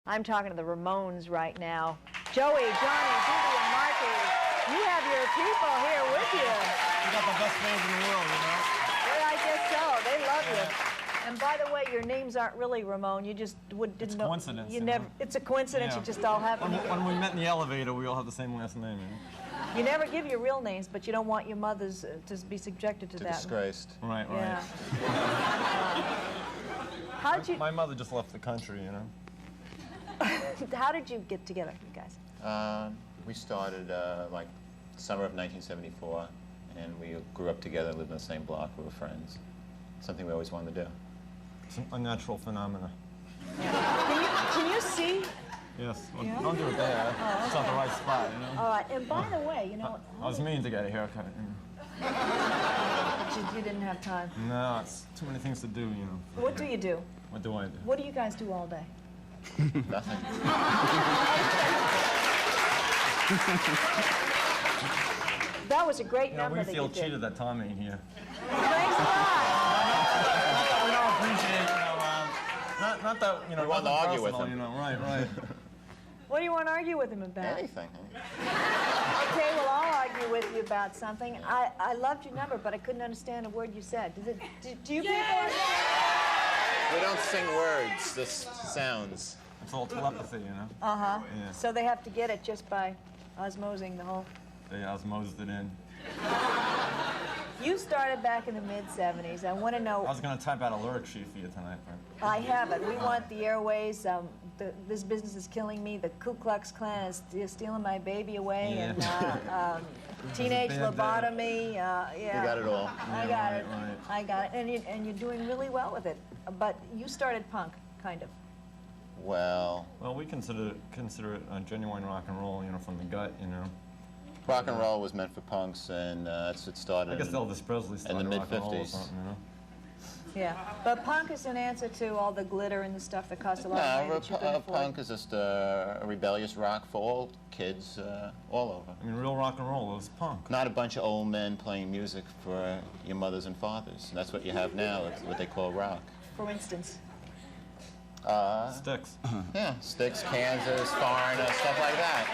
I'm talking to the Ramones right now. Joey, Johnny, Judy, and Marky, you have your people here with you. You got the best fans in the world, you know? Well, I guess so. They love you. And by the way, your names aren't really Ramon. You just didn't know. It's a coincidence. You never. It's a coincidence. Yeah. You just all happen. When we met in the elevator, we all have the same last name. You know? You never give your real names, but you don't want your mothers to be subjected to that. Disgraced. Right, right. Yeah. How'd you? My mother just left the country, you know. How did you get together, you guys? We started like summer of 1974, and we grew up together, lived in the same block, we were friends. Something we always wanted to do. It's a natural phenomena. Can you see? Yes. Well, Yeah? don't do it there. Oh, It's not the right spot, you know. All right. And by the way, you know. I was meaning to get a haircut. You know. But you didn't have time. No, it's too many things to do, you know. What do you do? What do I do? What do you guys do all day? Nothing. That was a great You know, number we that feel you did. cheated that Tom ain't here. Thanks a lot. We don't appreciate, you know, not that, you know, We want to nothing argue with personal, him. You know, right, right. What do you want to argue with him about? Anything. Okay, well, I'll argue with you about something. I loved your number, but I couldn't understand a word you said. Do you people understand? We don't sing words, just sounds. It's all telepathy, you know. Uh-huh. Yeah. So they have to get it just by osmosing the whole... They osmosed it in. You started back in the mid-'70s. I want to know... I was going to type out a lyric sheet for you tonight, but... I have it. We want the airways. This business is killing me. The Ku Klux Klan is stealing my baby away. Yeah. And teenage This is a bad day. lobotomy. Yeah. You got it all. I got right, it. right. I got it. And you're doing really well with it. But you started punk, kind of. Well, Well, we consider it genuine rock and roll, you know, from the gut, you know. rock and roll was meant for punks, and it started I guess Elvis Presley started in the rock and roll or mid-'50s. something, you know. Yeah. But punk is an answer to all the glitter and the stuff that costs a lot of money No, that you can afford. punk is just a rebellious rock for all kids all over. I mean, real rock and roll was punk. Not a bunch of old men playing music for your mothers and fathers. That's what you have now. It's what they call rock. For instance. Sticks. Yeah, Styx, Kansas, Foreigner, stuff like that.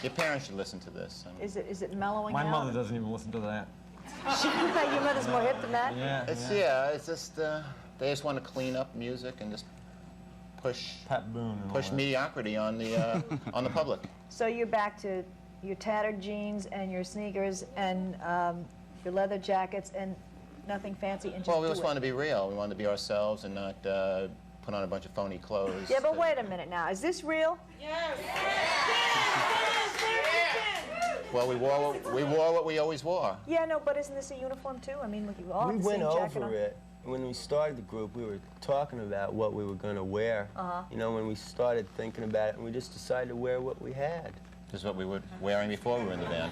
Your parents should listen to this. I mean, Is it mellowing My out? mother doesn't even listen to that. Your mother's more hip than that? Yeah, it's just they just want to clean up music and just push Pat Boone and all that. mediocrity on the on the public. So you're back to your tattered jeans and your sneakers and your leather jackets and nothing fancy and just Well, we do just it. want to be real. We want to be ourselves and not put on a bunch of phony clothes. Yeah, but wait a minute now. Is this real? Well, we wore what we always wore. Yeah, no, but isn't this a uniform too? I mean, look, you all have We the went same jacket on. over it. When we started the group, we were talking about what we were going to wear. You know, when we started thinking about it, and we just decided to wear what we had. This is what we were wearing before we were in the band.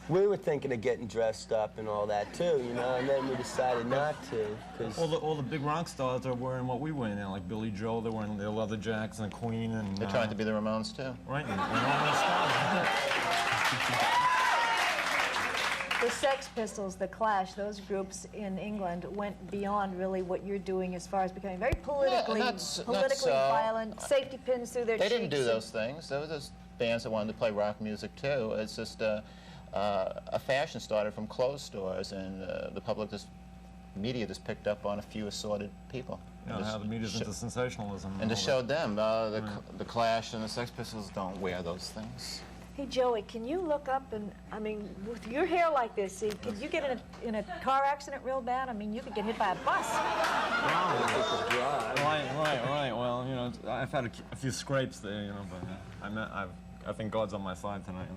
We were thinking of getting dressed up and all that too, you know, and then we decided not to, because All the big rock stars are wearing what we wear now, like Billy Joel. They're wearing their leather jackets and Queen and. They're trying to be the Ramones too. Right, and all those stars. The Sex Pistols, the Clash, those groups in England went beyond really what you're doing as far as becoming very politically violent, safety pins through their They cheeks. didn't do those things. There were just bands that wanted to play rock music too. It's just a fashion started from clothes stores, and the public media just picked up on a few assorted people. You know, how the media's into sensationalism. And all just that. showed them the Clash and the Sex Pistols don't wear those things. Hey, Joey, can you look up and, I mean, with your hair like this, see, could you get in a car accident real bad? I mean, you could get hit by a bus. Right. Well, you know, I've had a few scrapes there, you know, but I think God's on my side tonight.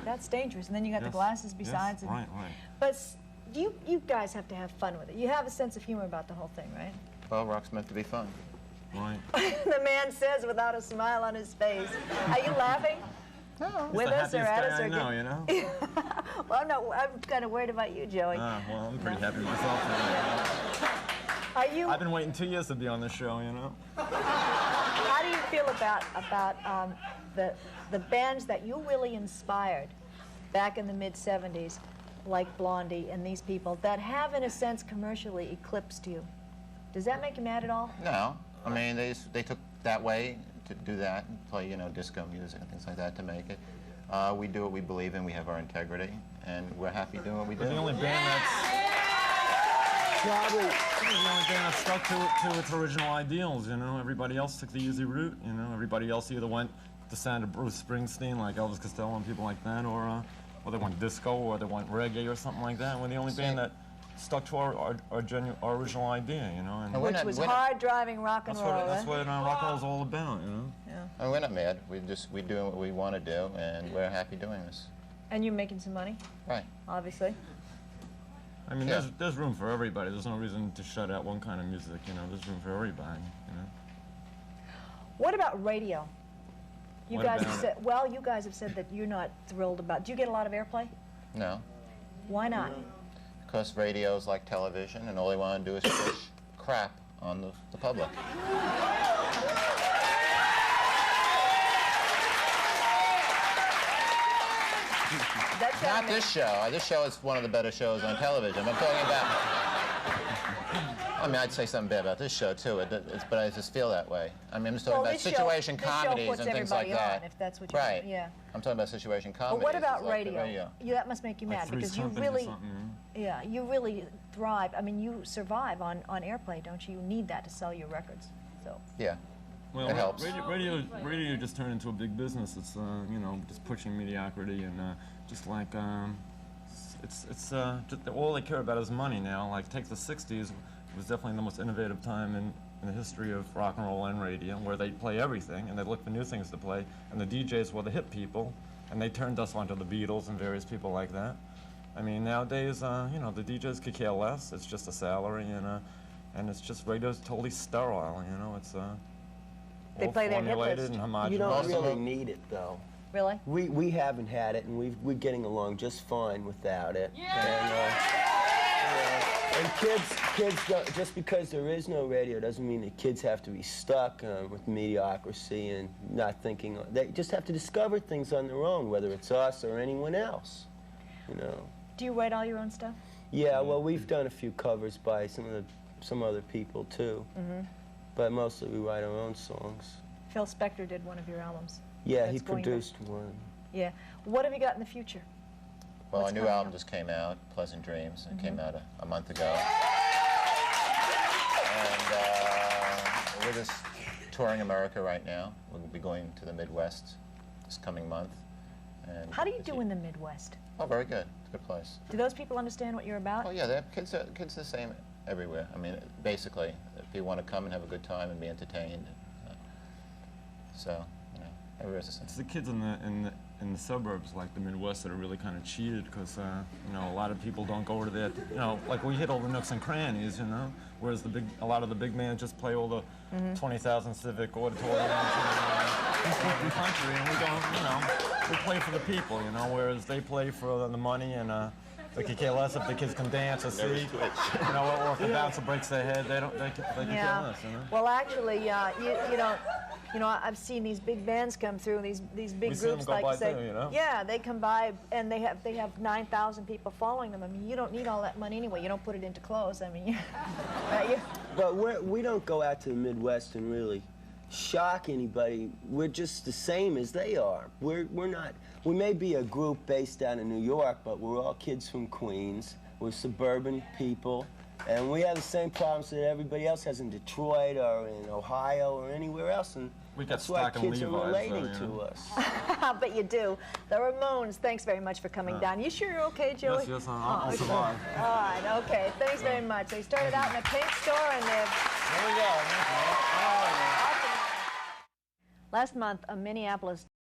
That's dangerous. And then you got the Yes, glasses besides. Yes, right. But you guys have to have fun with it. You have a sense of humor about the whole thing, right? Well, rock's meant to be fun. Right. The man says without a smile on his face. Are you laughing? No. With us or at us? I know, you know. Well, no, I'm kind of worried about you, Joey. Well, I'm pretty happy myself tonight. Are you? I've been waiting 2 years to be on this show, you know. How do you feel about the bands that you really inspired back in the mid-'70s, like Blondie and these people, that have, in a sense, commercially eclipsed you? Does that make you mad at all? No. I mean, they took that way, to do that, and play, you know, disco music and things like that to make it. We do what we believe in, we have our integrity, and we're happy doing what we do. We're the only band that's probably the only band that stuck to its original ideals, you know. Everybody else took the easy route, you know. Everybody else either went to sound of Bruce Springsteen, like Elvis Costello and people like that, or they went disco, or they went reggae or something like that. And we're the only band that stuck to our original idea, you know. And Which was hard-driving rock and roll. That's what rock and roll's all about, you know. Yeah. And we're not mad. We're doing what we want to do, and we're happy doing this. And you're making some money, Right. obviously. I mean, Yeah. there's room for everybody. There's no reason to shut out one kind of music, you know. There's room for everybody, you know. What about radio? You What guys about have said, well, you guys have said that you're not thrilled about. Do you get a lot of airplay? No. Why not? Because radio's like television, and all they want to do is push crap on the public. That's Not this show. This show is one of the better shows on television. I'm talking about... I mean, I'd say something bad about this show, too, but I just feel that way. I mean, I'm just talking about situation comedies and things like that. On, if that's what you right. Yeah. I'm talking about situation comedies. But what about like radio? Yeah, that must make you Like mad Three's because you Company or really, something, yeah, you really thrive. I mean, you survive on airplay, don't you? You need that to sell your records. So. Yeah. Well, it helps. Radio just turned into a big business. It's you know, just pushing mediocrity and just like just all they care about is money now. Like take the '60s, was definitely the most innovative time in the history of rock and roll and radio, where they play everything and they look for new things to play. And the DJs were the hip people, and they turned us onto the Beatles and various people like that. I mean, nowadays, you know, the DJs could care less. It's just a salary, and it's just radio's totally sterile. You know, it's They all play their hit formulated list. and homogenous. You don't really need it, though. Really? We haven't had it, and we're getting along just fine without it. And kids don't, just because there is no radio doesn't mean that kids have to be stuck with mediocrity and not thinking. They just have to discover things on their own, whether it's us or anyone else. You know. Do you write all your own stuff? Yeah, well, we've done a few covers by some other people too, but mostly we write our own songs. Phil Spector did one of your albums. Yeah, That's he going to- produced one. Yeah. What have you got in the future? Well, What's our new coming album up? just came out, Pleasant Dreams. It came out a month ago. And we're just touring America right now. We'll be going to the Midwest this coming month. And How do you do in the Midwest? Oh, very good. It's a good place. Do those people understand what you're about? Oh, yeah, kids are the same everywhere. I mean, basically, if you want to come and have a good time and be entertained. So, you know, everywhere's the same. It's the kids in the suburbs, like the Midwest, that are really kind of cheated because you know, a lot of people don't go to that. You know, like we hit all the nooks and crannies, you know, whereas a lot of the big bands just play all the 20,000 civic auditoriums in the country, and we don't. You know, we play for the people, you know, whereas they play for the money and. They could care less if the kids can dance or sing, you know, or if the bouncer breaks their head. They could care less, you know. Well, actually, you know, I've seen these big bands come through, these big We see them groups go like by say, too, you know? yeah, they come by and they have 9,000 people following them. I mean, you don't need all that money anyway. You don't put it into clothes. I mean, right? But we don't go out to the Midwest and really shock anybody. We're just the same as they are. We're not. We may be a group based out in New York, but we're all kids from Queens. We're suburban people, and we have the same problems that everybody else has in Detroit or in Ohio or anywhere else. And We got that's why stock in kids are Levi's, relating though, you to know. us. But you do. The Ramones, thanks very much for coming down. You sure you're okay, Joey? Yes, I'll survive. All right, okay. Thanks very much. They started out in a paint store and they've... Here we go. Last month, a Minneapolis